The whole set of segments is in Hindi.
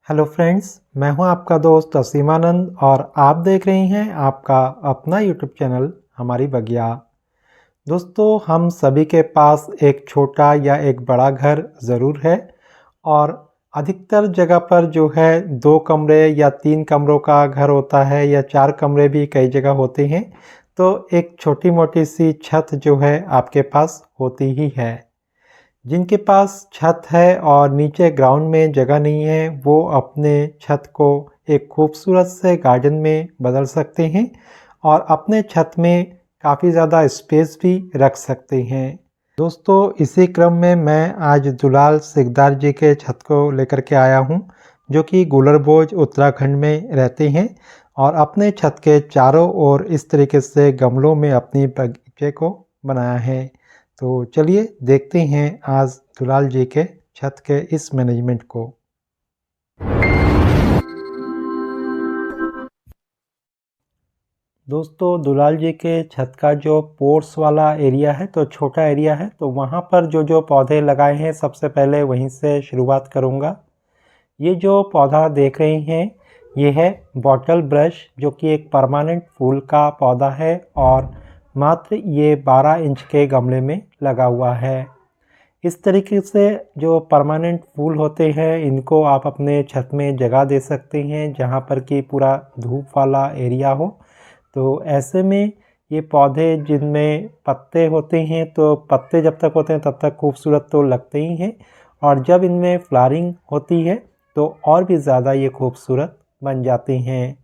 हेलो फ्रेंड्स, मैं हूं आपका दोस्त असीमानंद और आप देख रहे हैं आपका अपना यूट्यूब चैनल हमारी बगिया। दोस्तों, हम सभी के पास एक छोटा या एक बड़ा घर ज़रूर है और अधिकतर जगह पर जो है 2 कमरे या 3 कमरों का घर होता है या 4 कमरे भी कई जगह होते हैं। तो एक छोटी मोटी सी छत जो है आपके पास होती ही है। जिनके पास छत है और नीचे ग्राउंड में जगह नहीं है, वो अपने छत को एक खूबसूरत से गार्डन में बदल सकते हैं और अपने छत में काफ़ी ज़्यादा स्पेस भी रख सकते हैं। दोस्तों, इसी क्रम में मैं आज दुलाल सिकदार जी के छत को लेकर के आया हूँ, जो कि गुलरबोज उत्तराखंड में रहते हैं और अपने छत के चारों ओर इस तरीके से गमलों में अपनी बगीचे को बनाया है। तो चलिए देखते हैं आज दुलाल जी के छत के इस मैनेजमेंट को। दोस्तों, दुलाल जी के छत का जो पोर्ट्स वाला एरिया है तो छोटा एरिया है, तो वहाँ पर जो पौधे लगाए हैं सबसे पहले वहीं से शुरुआत करूँगा। ये जो पौधा देख रहे हैं ये है बॉटल ब्रश, जो कि एक परमानेंट फूल का पौधा है और मात्र ये 12 इंच के गमले में लगा हुआ है। इस तरीके से जो परमानेंट फूल होते हैं इनको आप अपने छत में जगह दे सकते हैं जहाँ पर कि पूरा धूप वाला एरिया हो। तो ऐसे में ये पौधे जिनमें पत्ते होते हैं तो पत्ते जब तक होते हैं तब तक खूबसूरत तो लगते ही हैं, और जब इनमें फ्लावरिंग होती है तो और भी ज़्यादा ये खूबसूरत बन जाते हैं।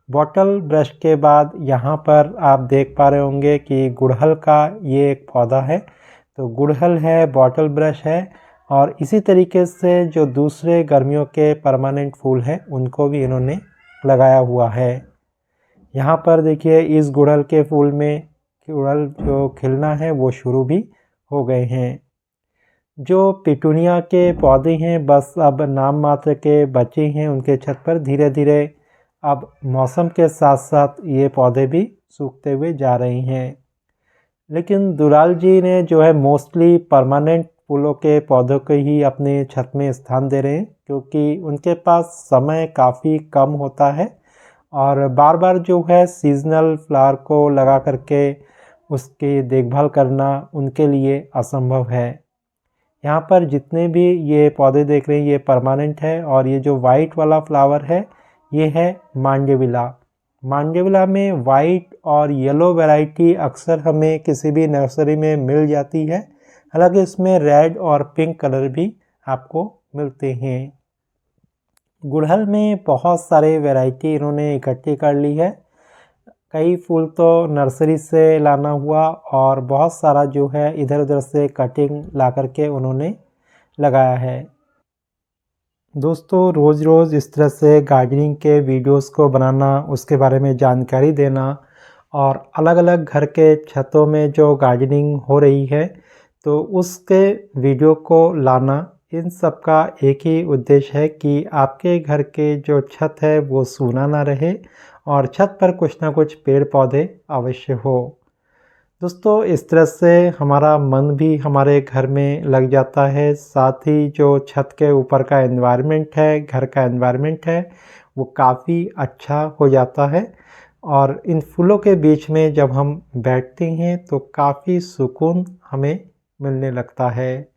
बॉटल ब्रश के बाद यहाँ पर आप देख पा रहे होंगे कि गुड़हल का ये एक पौधा है। तो गुड़हल है, बॉटल ब्रश है और इसी तरीके से जो दूसरे गर्मियों के परमानेंट फूल हैं उनको भी इन्होंने लगाया हुआ है। यहाँ पर देखिए इस गुड़हल के फूल में गुड़हल जो खिलना है वो शुरू भी हो गए हैं। जो पिटूनिया के पौधे हैं बस अब नाम मात्र के बचे हैं उनके छत पर। धीरे धीरे अब मौसम के साथ साथ ये पौधे भी सूखते हुए जा रहे हैं, लेकिन दुलाल जी ने जो है मोस्टली परमानेंट फूलों के पौधों को ही अपने छत में स्थान दे रहे हैं, क्योंकि उनके पास समय काफ़ी कम होता है और बार बार जो है सीजनल फ्लावर को लगा करके उसकी देखभाल करना उनके लिए असंभव है। यहाँ पर जितने भी ये पौधे देख रहे हैं ये परमानेंट है और ये जो वाइट वाला फ्लावर है ये है मांडेविला। मांडेविला में वाइट और येलो वैरायटी अक्सर हमें किसी भी नर्सरी में मिल जाती है, हालांकि इसमें रेड और पिंक कलर भी आपको मिलते हैं। गुड़हल में बहुत सारे वैरायटी इन्होंने इकट्ठी कर ली है। कई फूल तो नर्सरी से लाना हुआ और बहुत सारा जो है इधर उधर से कटिंग ला करके उन्होंने लगाया है। दोस्तों, रोज़ रोज़ इस तरह से गार्डनिंग के वीडियोस को बनाना, उसके बारे में जानकारी देना और अलग अलग घर के छतों में जो गार्डनिंग हो रही है तो उसके वीडियो को लाना, इन सब का एक ही उद्देश्य है कि आपके घर के जो छत है वो सूना ना रहे और छत पर कुछ ना कुछ पेड़ पौधे अवश्य हो। दोस्तों, इस तरह से हमारा मन भी हमारे घर में लग जाता है, साथ ही जो छत के ऊपर का एनवायरनमेंट है, घर का एनवायरनमेंट है, वो काफ़ी अच्छा हो जाता है और इन फूलों के बीच में जब हम बैठते हैं तो काफ़ी सुकून हमें मिलने लगता है।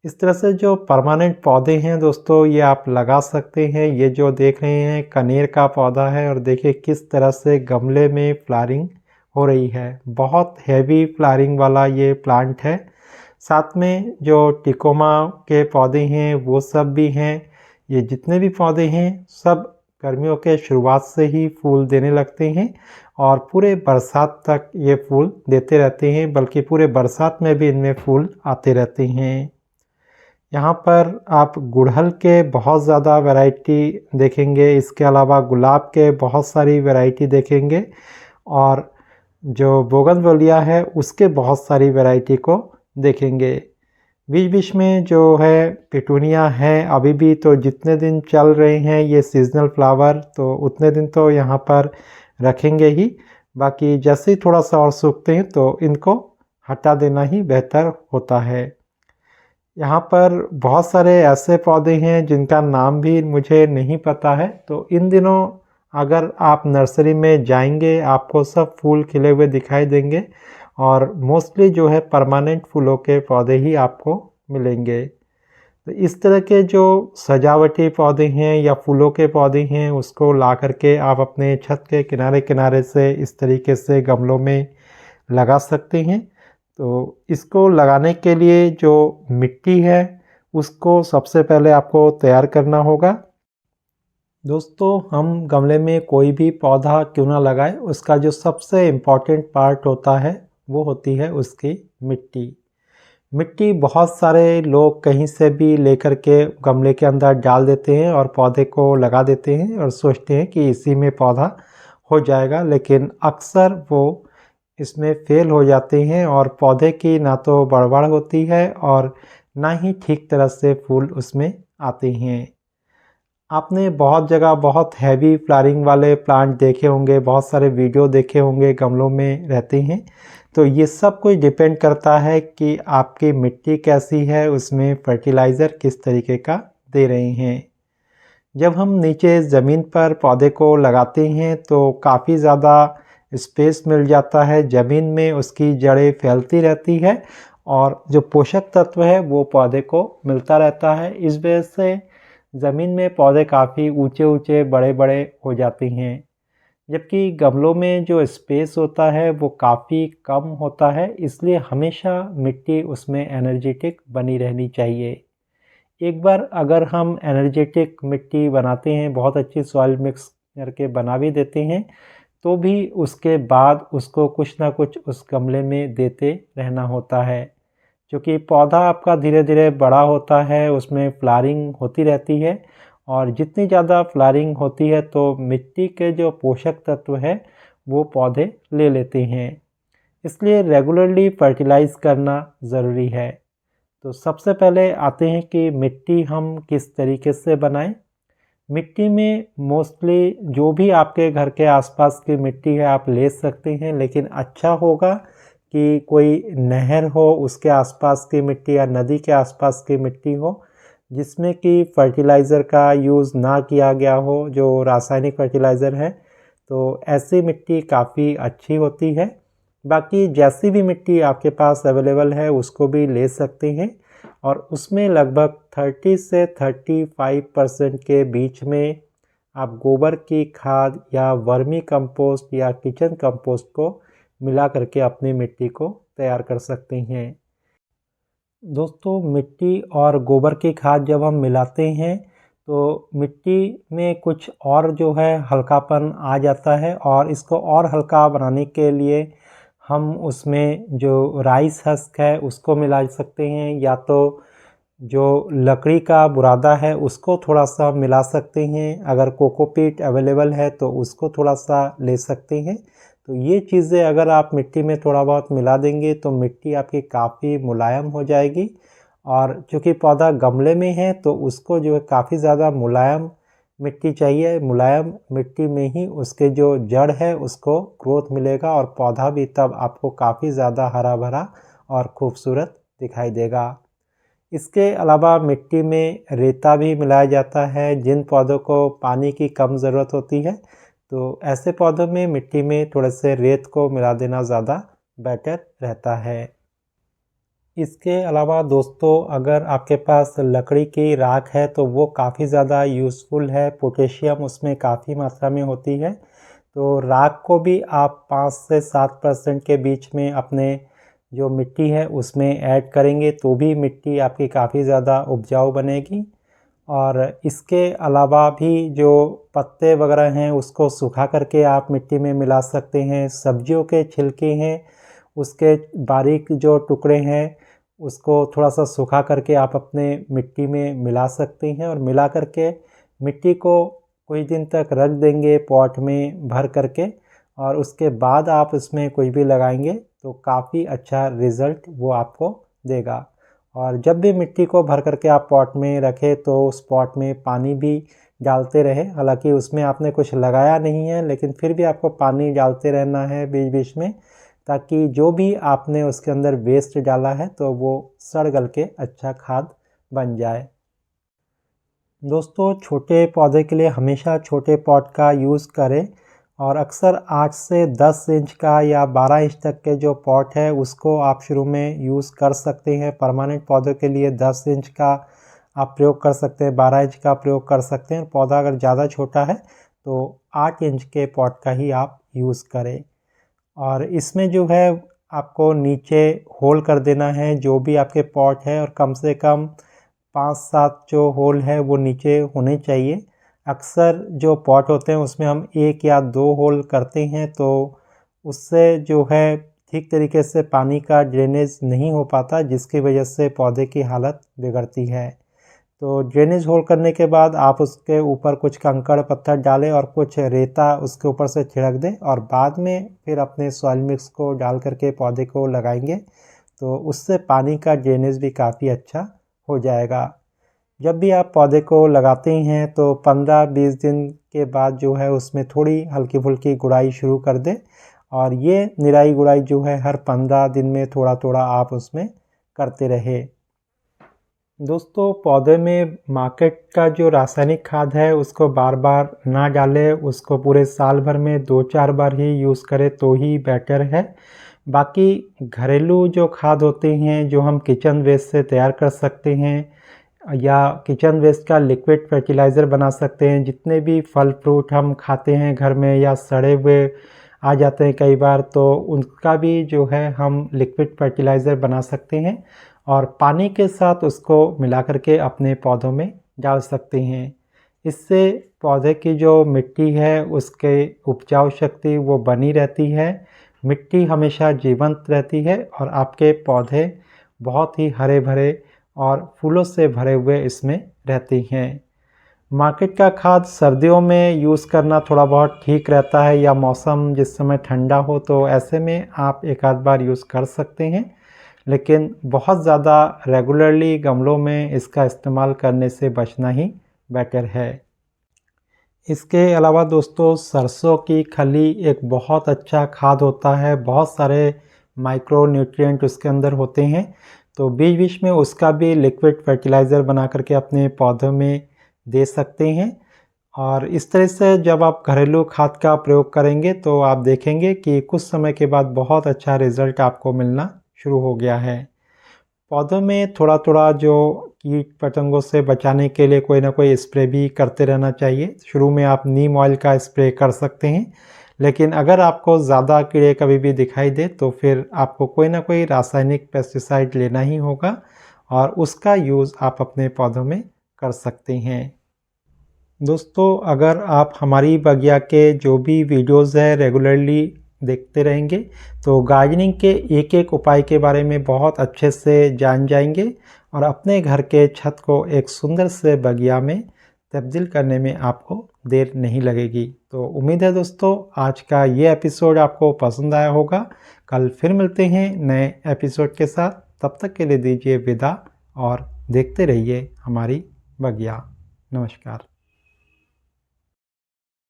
इस तरह से जो परमानेंट पौधे हैं दोस्तों ये आप लगा सकते हैं। ये जो देख रहे हैं कनेर का पौधा है और देखिए किस तरह से गमले में फ्लावरिंग हो रही है। बहुत हैवी फ्लावरिंग वाला ये प्लांट है। साथ में जो टिकोमा के पौधे हैं वो सब भी हैं। ये जितने भी पौधे हैं सब गर्मियों के शुरुआत से ही फूल देने लगते हैं और पूरे बरसात तक ये फूल देते रहते हैं, बल्कि पूरे बरसात में भी इनमें फूल आते रहते हैं। यहाँ पर आप गुड़हल के बहुत ज़्यादा वैरायटी देखेंगे, इसके अलावा गुलाब के बहुत सारी वैरायटी देखेंगे और जो बोगनवेलिया है उसके बहुत सारी वैरायटी को देखेंगे। बीच बीच में जो है पिटूनिया है अभी भी, तो जितने दिन चल रहे हैं ये सीजनल फ्लावर तो उतने दिन तो यहाँ पर रखेंगे ही, बाकी जैसे ही थोड़ा सा और सूखते हैं तो इनको हटा देना ही बेहतर होता है। यहाँ पर बहुत सारे ऐसे पौधे हैं जिनका नाम भी मुझे नहीं पता है। तो इन दिनों अगर आप नर्सरी में जाएंगे आपको सब फूल खिले हुए दिखाई देंगे और मोस्टली जो है परमानेंट फूलों के पौधे ही आपको मिलेंगे। तो इस तरह के जो सजावटी पौधे हैं या फूलों के पौधे हैं उसको ला करके आप अपने छत के किनारे किनारे से इस तरीके से गमलों में लगा सकते हैं। तो इसको लगाने के लिए जो मिट्टी है उसको सबसे पहले आपको तैयार करना होगा। दोस्तों हम गमले में कोई भी पौधा क्यों ना लगाए उसका जो सबसे इम्पॉर्टेंट पार्ट होता है वो होती है उसकी मिट्टी। मिट्टी बहुत सारे लोग कहीं से भी लेकर के गमले के अंदर डाल देते हैं और पौधे को लगा देते हैं और सोचते हैं कि इसी में पौधा हो जाएगा, लेकिन अक्सर वो इसमें फेल हो जाते हैं और पौधे की ना तो बढ़वाड़ होती है और ना ही ठीक तरह से फूल उसमें आते हैं। आपने बहुत जगह बहुत हैवी फ्लावरिंग वाले प्लांट देखे होंगे, बहुत सारे वीडियो देखे होंगे गमलों में रहते हैं। तो ये सब कुछ डिपेंड करता है कि आपकी मिट्टी कैसी है, उसमें फर्टिलाइज़र किस तरीके का दे रहे हैं। जब हम नीचे ज़मीन पर पौधे को लगाते हैं तो काफ़ी ज़्यादा स्पेस मिल जाता है, ज़मीन में उसकी जड़ें फैलती रहती है और जो पोषक तत्व है वो पौधे को मिलता रहता है। इस वजह से ज़मीन में पौधे काफ़ी ऊंचे ऊंचे बड़े बड़े हो जाते हैं, जबकि गमलों में जो स्पेस होता है वो काफ़ी कम होता है, इसलिए हमेशा मिट्टी उसमें एनर्जेटिक बनी रहनी चाहिए। एक बार अगर हम एनर्जेटिक मिट्टी बनाते हैं, बहुत अच्छी सॉइल मिक्स करके बना भी देते हैं, तो भी उसके बाद उसको कुछ ना कुछ उस गमले में देते रहना होता है, क्योंकि पौधा आपका धीरे धीरे बड़ा होता है, उसमें फ्लावरिंग होती रहती है और जितनी ज़्यादा फ्लावरिंग होती है तो मिट्टी के जो पोषक तत्व है वो पौधे ले लेते हैं, इसलिए रेगुलरली फर्टिलाइज़ करना ज़रूरी है। तो सबसे पहले आते हैं कि मिट्टी हम किस तरीके से बनाएं। मिट्टी में मोस्टली जो भी आपके घर के आसपास की मिट्टी है आप ले सकते हैं, लेकिन अच्छा होगा कि कोई नहर हो उसके आसपास की मिट्टी या नदी के आसपास की मिट्टी हो जिसमें कि फर्टिलाइज़र का यूज़ ना किया गया हो, जो रासायनिक फर्टिलाइज़र है। तो ऐसी मिट्टी काफ़ी अच्छी होती है। बाकी जैसी भी मिट्टी आपके पास अवेलेबल है उसको भी ले सकते हैं और उसमें लगभग 30 से 35% के बीच में आप गोबर की खाद या वर्मी कंपोस्ट या किचन कंपोस्ट को मिला करके अपनी मिट्टी को तैयार कर सकते हैं। दोस्तों मिट्टी और गोबर की खाद जब हम मिलाते हैं तो मिट्टी में कुछ और जो है हल्कापन आ जाता है और इसको और हल्का बनाने के लिए हम उसमें जो राइस हस्क है उसको मिला सकते हैं, या तो जो लकड़ी का बुरादा है उसको थोड़ा सा मिला सकते हैं। अगर कोकोपीट अवेलेबल है तो उसको थोड़ा सा ले सकते हैं। तो ये चीज़ें अगर आप मिट्टी में थोड़ा बहुत मिला देंगे तो मिट्टी आपकी काफ़ी मुलायम हो जाएगी और चूँकि पौधा गमले में है तो उसको जो है काफ़ी ज़्यादा मुलायम मिट्टी चाहिए। मुलायम मिट्टी में ही उसके जो जड़ है उसको ग्रोथ मिलेगा और पौधा भी तब आपको काफ़ी ज़्यादा हरा भरा और खूबसूरत दिखाई देगा। इसके अलावा मिट्टी में रेता भी मिलाया जाता है जिन पौधों को पानी की कम ज़रूरत होती है, तो ऐसे पौधों में मिट्टी में थोड़े से रेत को मिला देना ज़्यादा बेटर रहता है। इसके अलावा दोस्तों अगर आपके पास लकड़ी की राख है तो वो काफ़ी ज़्यादा यूज़फुल है, पोटेशियम उसमें काफ़ी मात्रा में होती है। तो राख को भी आप 5 से 7% के बीच में अपने जो मिट्टी है उसमें ऐड करेंगे तो भी मिट्टी आपकी काफ़ी ज़्यादा उपजाऊ बनेगी। और इसके अलावा भी जो पत्ते वगैरह हैं उसको सुखा करके आप मिट्टी में मिला सकते हैं। सब्जियों के छिलके हैं उसके बारीक जो टुकड़े हैं उसको थोड़ा सा सुखा करके आप अपने मिट्टी में मिला सकते हैं और मिला करके मिट्टी को कुछ दिन तक रख देंगे पॉट में भर करके और उसके बाद आप उसमें कुछ भी लगाएंगे तो काफ़ी अच्छा रिज़ल्ट वो आपको देगा। और जब भी मिट्टी को भर करके आप पॉट में रखें तो उस पॉट में पानी भी डालते रहें। हालांकि उसमें आपने कुछ लगाया नहीं है लेकिन फिर भी आपको पानी डालते रहना है बीच बीच में, ताकि जो भी आपने उसके अंदर वेस्ट डाला है तो वो सड़ गल के अच्छा खाद बन जाए। दोस्तों, छोटे पौधे के लिए हमेशा छोटे पॉट का यूज़ करें और अक्सर 8 से 10 इंच का या 12 इंच तक के जो पॉट है उसको आप शुरू में यूज़ कर सकते हैं। परमानेंट पौधों के लिए 10 इंच का आप प्रयोग कर सकते हैं, 12 इंच का प्रयोग कर सकते हैं। पौधा अगर ज़्यादा छोटा है तो 8 इंच के पॉट का ही आप यूज़ करें। और इसमें जो है आपको नीचे होल कर देना है जो भी आपके पॉट है, और कम से कम 5-7 जो होल है वो नीचे होने चाहिए। अक्सर जो पॉट होते हैं उसमें हम 1 या 2 होल करते हैं, तो उससे जो है ठीक तरीके से पानी का ड्रेनेज नहीं हो पाता, जिसकी वजह से पौधे की हालत बिगड़ती है। तो ड्रेनेज होल करने के बाद आप उसके ऊपर कुछ कंकड़ पत्थर डालें और कुछ रेता उसके ऊपर से छिड़क दें, और बाद में फिर अपने सॉइल मिक्स को डाल करके पौधे को लगाएंगे तो उससे पानी का ड्रेनेज भी काफ़ी अच्छा हो जाएगा। जब भी आप पौधे को लगाते हैं तो 15-20 दिन के बाद जो है उसमें थोड़ी हल्की फुल्की गुड़ाई शुरू कर दें, और ये निराई गुड़ाई जो है हर 15 दिन में थोड़ा थोड़ा आप उसमें करते रहे। दोस्तों, पौधे में मार्केट का जो रासायनिक खाद है उसको बार बार ना डालें, उसको पूरे साल भर में 2-4 बार ही यूज़ करें तो ही बेटर है। बाकी घरेलू जो खाद होते हैं जो हम किचन वेस्ट से तैयार कर सकते हैं, या किचन वेस्ट का लिक्विड फर्टिलाइज़र बना सकते हैं। जितने भी फल फ्रूट हम खाते हैं घर में या सड़े हुए आ जाते हैं कई बार, तो उनका भी जो है हम लिक्विड फर्टिलाइज़र बना सकते हैं और पानी के साथ उसको मिला करके अपने पौधों में डाल सकते हैं। इससे पौधे की जो मिट्टी है उसके उपजाऊ शक्ति वो बनी रहती है, मिट्टी हमेशा जीवंत रहती है और आपके पौधे बहुत ही हरे भरे और फूलों से भरे हुए इसमें रहते हैं। मार्केट का खाद सर्दियों में यूज़ करना थोड़ा बहुत ठीक रहता है, या मौसम जिस समय ठंडा हो तो ऐसे में आप एक आध बार यूज़ कर सकते हैं, लेकिन बहुत ज़्यादा रेगुलरली गमलों में इसका इस्तेमाल करने से बचना ही बेटर है। इसके अलावा दोस्तों, सरसों की खली एक बहुत अच्छा खाद होता है, बहुत सारे माइक्रो न्यूट्रिएंट उसके अंदर होते हैं, तो बीच बीच में उसका भी लिक्विड फर्टिलाइज़र बना करके अपने पौधों में दे सकते हैं। और इस तरह से जब आप घरेलू खाद का प्रयोग करेंगे तो आप देखेंगे कि कुछ समय के बाद बहुत अच्छा रिज़ल्ट आपको मिलना शुरू हो गया है। पौधों में थोड़ा थोड़ा जो कीट पतंगों से बचाने के लिए कोई ना कोई स्प्रे भी करते रहना चाहिए। शुरू में आप नीम ऑयल का स्प्रे कर सकते हैं, लेकिन अगर आपको ज़्यादा कीड़े कभी भी दिखाई दे तो फिर आपको कोई ना कोई रासायनिक पेस्टिसाइड लेना ही होगा, और उसका यूज़ आप अपने पौधों में कर सकते हैं। दोस्तों, अगर आप हमारी बगिया के जो भी वीडियोज़ है रेगुलरली देखते रहेंगे तो गार्डनिंग के एक एक उपाय के बारे में बहुत अच्छे से जान जाएंगे, और अपने घर के छत को एक सुंदर से बगिया में तब्दील करने में आपको देर नहीं लगेगी। तो उम्मीद है दोस्तों आज का ये एपिसोड आपको पसंद आया होगा। कल फिर मिलते हैं नए एपिसोड के साथ, तब तक के लिए दीजिए विदा और देखते रहिए हमारी बगिया। नमस्कार।